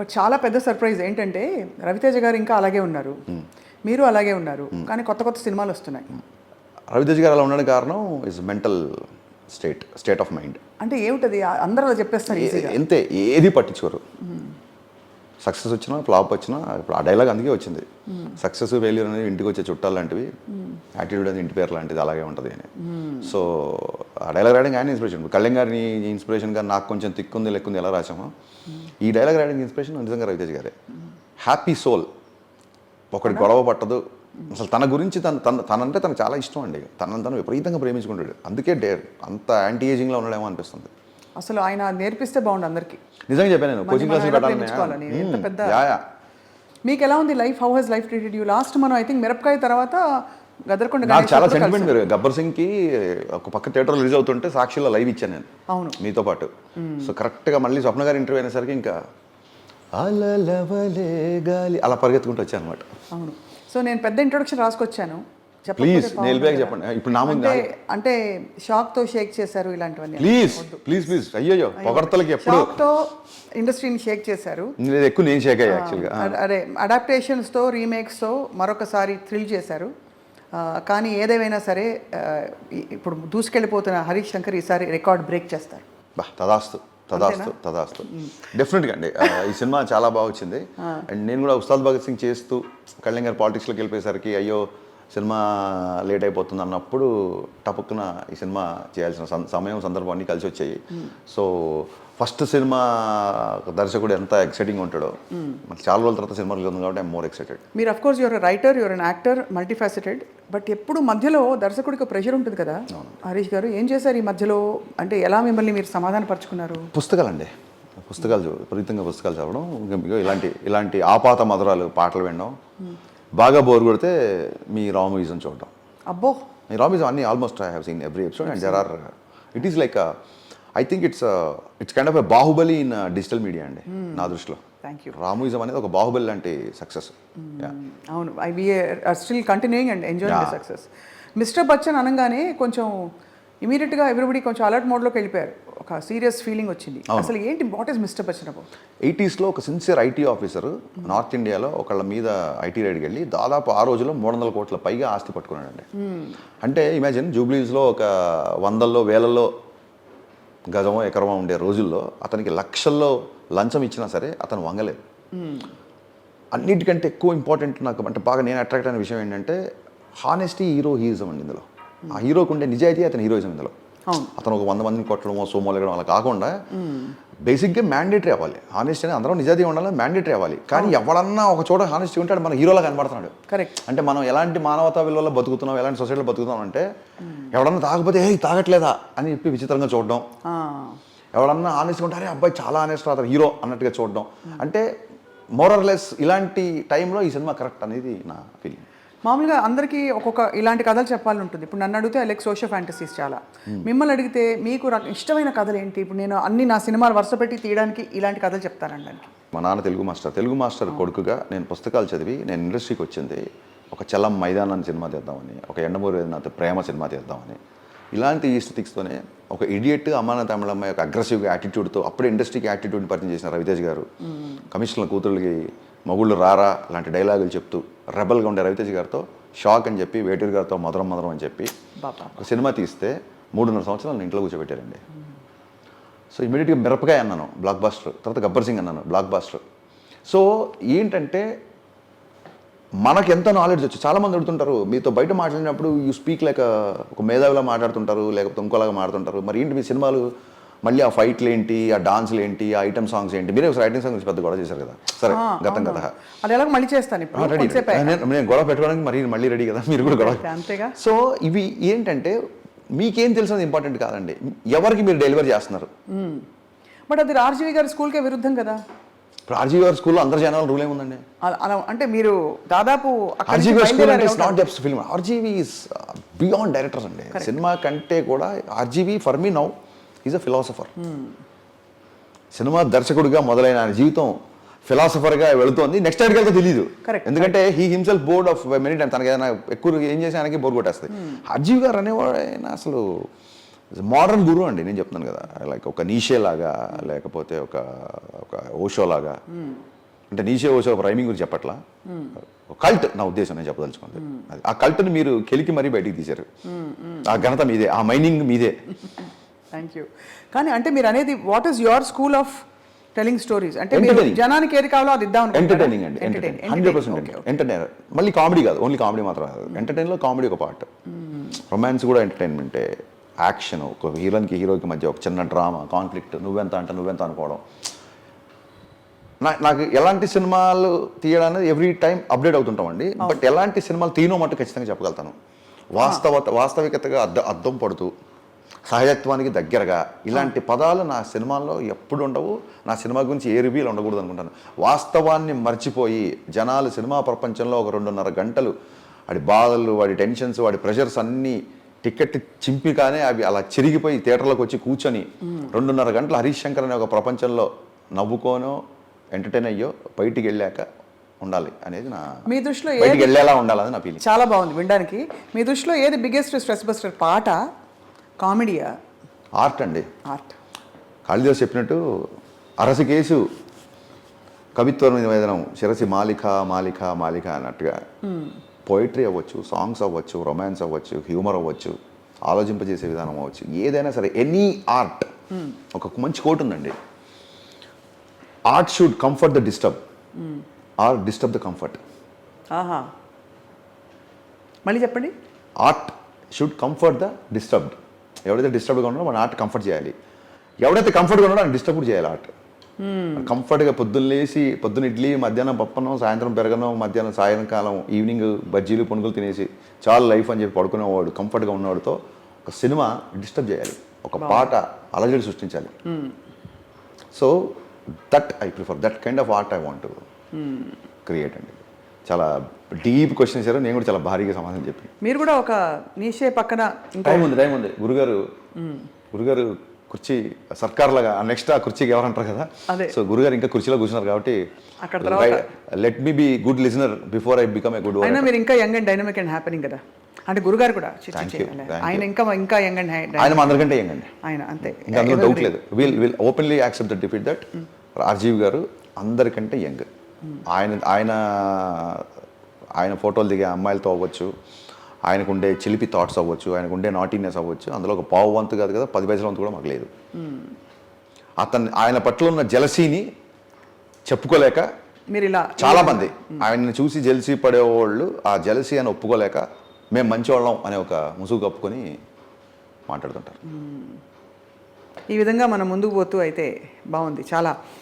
But చాలా పెద్ద surprise ఏంటంటే రవితేజ గారు ఇంకా అలాగే ఉన్నారు, మీరు అలాగే ఉన్నారు, కానీ కొత్త కొత్త సినిమాలు వస్తున్నాయి. రవితేజ గారు అలా ఉండడానికి కారణం is mental state of mind. అంటే ఏమిటది? అందరూ అలా చెప్పేస్తారు ఈజీగా. ఎంతే, ఏది పట్టించుకోరు. సక్సెస్ వచ్చినా ఫ్లాప్ వచ్చినా, ఇప్పుడు ఆ డైలాగ్ అందుకే వచ్చింది, సక్సెస్ ఫెయిల్యూర్ అనేది ఇంటికి వచ్చే చుట్టాలు లాంటివి, యాటిట్యూడ్ అనేది ఇంటి పేరు లాంటిది, అలాగే ఉంటుంది అని. సో ఆ డైలాగ్ రాయడానికి ఆయన ఇన్స్పిరేషన్. కళ్యాణ్ గారిని ఇన్స్పిరేషన్గా నాకు కొంచెం తిక్కుంది లెక్కుంది ఎలా రాసామో, ఈ డైలాగ్ రాయడానికి ఇన్స్పిరేషన్ నిజంగా రవితేజ గారే. హ్యాపీ సోల్, ఒకటి గొడవ పట్టదు అసలు. తన గురించి తనంటే తనకు చాలా ఇష్టం అండి. తను విపరీతంగా ప్రేమించుకుంటాడు. అందుకే అంత యాంటీ ఏజింగ్లో ఉండడేమో అనిపిస్తుంది. అసలు ఆయన నేర్పిస్తే బాగుండు అందరికి. నిజంగా చెప్పాను నేను, కోచింగ్ క్లాసులు పెట్టాలని. మీకు ఎలా ఉంది life? How has life treated you? Last మనం ఐ థింక్ మిరపకాయ తర్వాత గదర్కొండ నాకు చాలా సెంటిమెంట్. మీరు గబ్బర్ సింగ్కి ఒక పక్క థియేటర్ రిలీజ్ అవుతుంటే సాక్షిలో లైవ్ ఇచ్చాను నేను. అవును, మీతో పాటు. సో కరెక్ట్గా మళ్ళీ స్వప్న గారి ఇంటర్వ్యూ అయినసరికి ఇంకా అలలవలే గాలి అలా పరిగెత్తుకుంటూ వచ్చాను అనమాట. అవును. సో నేను పెద్ద ఇంట్రొడక్షన్ రాసుకొచ్చాను. ప్లీజ్ చెప్పండి. ఇప్పుడు నా ముందు అంటే షాక్ తో షేక్ చేశారు ఇలాంటివన్నీ. ప్లీజ్ అయ్యో పొగడతలకి ఎప్పుడు షాక్ తో ఇండస్ట్రీని షేక్ చేశారు. ఎక్కువ నేను షేక్ అయ్యా యాక్చువల్గా. అదే అడాప్టేషన్స్ తో రీమేక్స్ తో మరొకసారి థ్రిల్ చేశారు. కానీ ఏదేమైనా సరే ఇప్పుడు దూసుకెళ్ళిపోతున్న హరీష్ శంకర్ ఈసారి రికార్డ్ బ్రేక్ చేస్తారు. తదాస్తు డెఫినెట్గా అండి. ఈ సినిమా చాలా బాగా వచ్చింది. అండ్ నేను కూడా ఉస్తాద్ భగత్ సింగ్ చేస్తూ కళ్యాణ్ గారు పాలిటిక్స్లోకి వెళ్ళిపోయేసరికి అయ్యో సినిమా లేట్ అయిపోతుంది అన్నప్పుడు టపక్కున ఈ సినిమా చేయాల్సిన సమయం సందర్భాన్ని కలిసి వచ్చాయి. సో ఫస్ట్ సినిమా దర్శకుడు ఎంత ఎక్సైటింగ్ ఉంటాడో మనకి చాలా రోజుల తర్వాత సినిమా రిలీజ్ ఉంది కాబట్టి ఐఎమ్ మోర్ ఎక్సైటెడ్. మీరు of course your writer, your an actor, multifaceted. But ఎప్పుడు మధ్యలో దర్శకుడికి ప్రెషర్ ఉంటుంది కదా. హరీష్ గారు ఏం చేశారు ఈ మధ్యలో? అంటే ఎలా మిమ్మల్ని మీరు సమాధానపరుచుకున్నారు? పుస్తకాలు విపరీతంగా పుస్తకాలు చదవడం, ఇలాంటి ఆపాత మధురాలు పాటలు వినడం, బాగా బోర్ కొడితే మీ రా మూవీస్ని చూడడం. అబ్బో, మీ రా మూవీస్ అన్ని almost I have seen every episode and there are it is like I think it's kind of a Baahubali in digital media అండి నా దృష్టిలో. Thank you. రామూయిజం అనేది ఒక బాహుబలి లాంటి సక్సెస్. అవును, we are still continuing and enjoying the success. Mr Bachchan అనగానే కొంచెం ఇమీడియట్గా ఎవ్రీబడి కొంచెం అలర్ట్ మోడ్లోకి వెళ్ళిపోయారు. ఒక సీరియస్ ఫీలింగ్ వచ్చింది. అసలు ఏంటి, what is mister Bachchan about? 80s ఒక సిన్సియర్ ఐటీ ఆఫీసర్ నార్త్ ఇండియాలో ఒకళ్ళ మీద ఐటీ రైడ్కి వెళ్ళి దాదాపు ఆ రోజులో 300 కోట్ల పైగా ఆస్తి పట్టుకున్నాడండి. అంటే ఇమాజిన్ జూబ్లీస్లో ఒక 100లో 1000లో గజమో ఎకరమో ఉండే రోజుల్లో అతనికి లక్షల్లో లంచం ఇచ్చినా సరే అతను వంగలేదు. అన్నిటికంటే ఎక్కువ ఇంపార్టెంట్ నాకు అంటే బాగా నేను అట్రాక్ట్ అయిన విషయం ఏంటంటే హానెస్టీ హీరోయిజం అండి ఇందులో. ఆ హీరోకి ఉండే నిజాయితీ అతని హీరోయిజం ఇందులో. అతను ఒక 100 మందిని కొట్టడమో సోమోలేయడం అలా కాకుండా బేసిక్గా మ్యాండేటరీ అవ్వాలి. హానెస్టీ అనేది అందరం నిజాయితీ ఉండాలి, మ్యాండేటరీ అవ్వాలి. కానీ ఎవడన్నా ఒక చోట హానెస్టీ ఉంటాడు మన హీరోలా కనబడుతున్నాడు. కరెక్ట్. అంటే మనం ఎలాంటి మానవతా విలువల్లో బతుకుతున్నాం, ఎలాంటి సొసైటీలో బతుకుతున్నాం అంటే ఎవడన్నా తాగకపోతే ఏ తాగట్లేదా అని చెప్పి విచిత్రంగా చూడడం, ఎవడన్నా హానెస్ట్గా ఉంటారే అబ్బాయి చాలా హానెస్ట్ అతను హీరో అన్నట్టుగా చూడడం. అంటే మోరర్లెస్ ఇలాంటి టైంలో ఈ సినిమా కరెక్ట్ అనేది నా ఫీలింగ్. మామూలుగా అందరికీ ఒక్కొక్క ఇలాంటి కథలు చెప్పాలని ఉంటుంది. ఇప్పుడు నన్ను అడిగితే లైక్ సోషల్ ఫ్యాంటసీస్ చాలా. మిమ్మల్ని అడిగితే మీకు ఇష్టమైన కథలు ఏంటి? ఇప్పుడు నేను అన్ని నా సినిమాలు వరుస పెట్టి తీయడానికి ఇలాంటి కథలు చెప్తానండి. మా నాన్న తెలుగు మాస్టర్ కొడుకుగా నేను పుస్తకాలు చదివి నేను ఇండస్ట్రీకి వచ్చింది ఒక చలం మైదానాన్ని సినిమా తీద్దామని, ఒక ఎండమూరి నాతో ప్రేమ సినిమా తీద్దామని. ఇలాంటి ఈస్థెటిక్స్తోనే ఒక ఇడియట్ అమ్మాన తమిళమ్మాయి ఒక అగ్రెసివ్గా యాటిట్యూడ్తో అప్పుడే ఇండస్ట్రీకి యాటిట్యూడ్ని పరిచయం చేసిన రవితేజ్ గారు, కమిషనర్ కూతురులకి మొగుళ్ళు రారా లాంటి డైలాగులు చెప్తూ రెబల్గా ఉండే రవితేజ్ గారితో షాక్ అని చెప్పి వేటూరు గారితో మధురం అని చెప్పి ఒక సినిమా తీస్తే 3.5 సంవత్సరాలు ఇంట్లో కూర్చోబెట్టారండి. సో ఇమీడియట్గా మిరపకాయ అన్నాను, బ్లాక్ బాస్టర్. తర్వాత గబ్బర్ సింగ్ అన్నాను, బ్లాక్ బాస్టర్. సో ఏంటంటే మనకు ఎంత నాలెడ్జ్ వచ్చు. చాలామంది అడుగుతుంటారు మీతో బయట మాట్లాడినప్పుడు యూ స్పీక్ లైక్ ఒక మేధావిలా మాట్లాడుతుంటారు, లేకపోతే ఇంకోలాగా మాట్లాడుతుంటారు. మరి ఏంటి మీ సినిమాలు మళ్ళీ ఆ ఫైట్లు ఏంటి, ఆ డాన్స్లు ఏంటి, ఆ ఐటమ్ సాంగ్స్ ఏంటి? మీరే ఒకసారి ఐటమ్ సాంగ్స్ పెద్ద గొడవ చేశారు కదా. సరే గతం కదా, అది ఎలా మళ్ళీ చేస్తాను రెడీ. నేను గొడవ పెట్టుకోవడానికి మళ్ళీ రెడీ కదా, మీరు కూడా గొడవ. అంతేగా. సో ఇవి ఏంటంటే మీకేం తెలిసినది ఇంపార్టెంట్ కాదండి, ఎవరికి మీరు డెలివరీ చేస్తున్నారు. బట్ అది ఆర్జీవి గారి స్కూల్కే విరుద్ధం కదా. ఇప్పుడు ఆర్జీవి గారి స్కూల్లో అందరి జనాల రూల్ ఏముందండి? అలా అంటే మీరు దాదాపు ఆర్జీవి గారి స్కూల్ అంటే it's not just film. RGV is beyond directors అండి. సినిమా కంటే కూడా RGV for me now is a philosopher. Cinema దర్శకుడిగా మొదలైన ఆయన జీవితం ఫిలాసఫర్గా వెళుతోంది. నెక్స్ట్ ఎక్కడికి వెళ్తే తెలియదు. ఎందుకంటే he himself board of many times. తనకి ఏదైనా ఎక్కువ ఏం చేసి ఆయనకి బోర్ కొట్టేస్తుంది. ఆర్జీవి గారు అనేవాడు ఆయన అసలు మోడర్న్ గురువు అండి, నేను చెప్తున్నాను కదా, లైక్ ఒక నీషే లాగా, లేకపోతే ఒక ఒక ఓషో లాగా. అంటే నీషే ఓషో రైమింగ్ గురించి చెప్పట్లా, కల్ట్ నా ఉద్దేశం, నేను చెప్పదలుచుకుంది అది. ఆ కల్ట్ని మీరు కెలికి మరీ బయటికి తీశారు. ఆ ఘనత మీదే, ఆ మైనింగ్ మీదే. Thank you. కానీ అంటే మీరు అనేది what is your school of telling stories? అంటే మీరు Entertaining. జనానికి ఏది కావాలో అది ఇద్దాం ఎంటర్టైనింగ్ అండి, 100% ఎంటర్టైనర్. మళ్ళీ కామెడీ కాదు, ఓన్లీ కామెడీ మాత్రం కాదు, ఎంటర్టైన్లో కామెడీ ఒక పార్ట్, రొమాన్స్ కూడా ఎంటర్టైన్మెంటే, యాక్షన్, ఒక హీరోకి హీరోకి మధ్య ఒక చిన్న డ్రామా, కాన్ఫ్లిక్ట్, నువ్వెంత అంటే నువ్వెంత అనుకోవడం. నాకు ఎలాంటి సినిమాలు తీయడానికి ఎవ్రీ టైం అప్డేట్ అవుతుంటామండి, బట్ ఎలాంటి సినిమాలు తీయనో మట్టు ఖచ్చితంగా చెప్పగలుగుతాను. వాస్తవికతగా అద్దం పడుతూ, సహజత్వానికి దగ్గరగా, ఇలాంటి పదాలు నా సినిమాల్లో ఎప్పుడు ఉండవు. నా సినిమా గురించి ఏ రివ్యూలు ఉండకూడదు అనుకుంటాను. వాస్తవాన్ని మర్చిపోయి జనాలు సినిమా ప్రపంచంలో ఒక 2.5 గంటలు వాడి బాధలు, వాడి టెన్షన్స్, వాడి ప్రెషర్స్ అన్నీ టికెట్ చింపిగానే అవి అలా చిరిగిపోయి థియేటర్లోకి వచ్చి కూర్చొని 2.5 గంటలు హరీష్ శంకర్ అనే ఒక ప్రపంచంలో నవ్వుకోనో ఎంటర్టైన్ అయ్యో బయటికి వెళ్ళాక ఉండాలి అనేది నా, మీ దృష్టిలో బయటికి వెళ్ళేలా ఉండాలని నా ఫీలింగ్. చాలా బాగుంది వినడానికి. మీ దృష్టిలో ఏది బిగ్గెస్ట్ స్ట్రెస్ బస్టర్? పాట, కామెడీయా, ఆర్ట్ అండి. ఆర్ట్. కాళిదాస్ చెప్పినట్టు అరసికేసు కవిత్వ నివేదనం శిరసి మాలిక మాలిక మాలిక అన్నట్టుగా పోయిటరీ అవ్వచ్చు, సాంగ్స్ అవ్వచ్చు, రొమాన్స్ అవ్వచ్చు, హ్యూమర్ అవ్వచ్చు, ఆలోచింపజేసే విధానం అవ్వచ్చు, ఏదైనా సరే ఎనీ ఆర్ట్. ఒక మంచి కోట్ ఉందండి, art should comfort the disturb or disturb the comfort. ఆహా, మళ్ళీ చెప్పండి. Art should comfort the disturbed. ఎవడైతే డిస్టర్బ్గా ఉన్నాడో మన ఆర్ట్ కంఫర్ట్ చేయాలి, ఎవడైతే కంఫర్ట్గా ఉన్నాడో ఆయన డిస్టర్బ్ కూడా చేయాలి. ఆర్ట్ కంఫర్ట్గా పొద్దున్న లేచి, పొద్దున్న ఇడ్లీ, మధ్యాహ్నం పప్పనం, సాయంత్రం పెరగనం, మధ్యాహ్నం సాయంకాలం ఈవినింగ్ బజ్జీలు పునుగులు తినేసి చాలా లైఫ్ అని చెప్పి పడుకునేవాడు, కంఫర్ట్గా ఉన్నవాడితో ఒక సినిమా డిస్టర్బ్ చేయాలి, ఒక పాట అలజడి సృష్టించాలి. So that I prefer, that kind of art I want to create అండి. చాలా డీప్ క్వశ్చన్ ఇచ్చారు, నేను కూడా చాలా భారీగా సమాధానం చెప్పి. మీరు కూడా ఒక నీషే పక్కన టైం ఉంది. గురుగారు కుర్చీ సర్కార్ లాగా, నెక్స్ట్ ఆ కుర్చీకి ఎవరంటారు కదా, సో గురుగారు ఇంకా కుర్చీలో కూర్చున్నారు కాబట్టి let me be good listener before I become a good. అయినా మీరు ఇంకా young and dynamic and happening కదా, అంటే గురుగారు కూడా ఆయన ఇంకా యంగ్ అండ్ ఆయన అందరికంటే యంగ్ అండి, ఆయన అంతే, ఇంకా అందులో డౌట్ లేదు. Will openly accept the defeat that Rajeev garu అందరికంటే యంగ్. ఆయన ఫోటోలు దిగే అమ్మాయిలతో అవ్వచ్చు, ఆయనకుండే చిలిపి థాట్స్ అవ్వచ్చు, ఆయనకుండే నాటీనెస్ అవ్వచ్చు, అందులో ఒక పావు వంతు కాదు కదా, 10 పైసల వంతు కూడా మాకు లేదు. ఆయన పట్ల ఉన్న జలసీని చెప్పుకోలేక మీరు ఇలా చాలామంది ఆయన్ని చూసి జెలసీ పడేవాళ్ళు ఆ జలసీ అని ఒప్పుకోలేక మేము మంచివాళ్ళం అనే ఒక ముసుగు కప్పుకొని మాట్లాడుతుంటారు. ఈ విధంగా మనం ముందుకు పోతూ అయితే బాగుంది చాలా.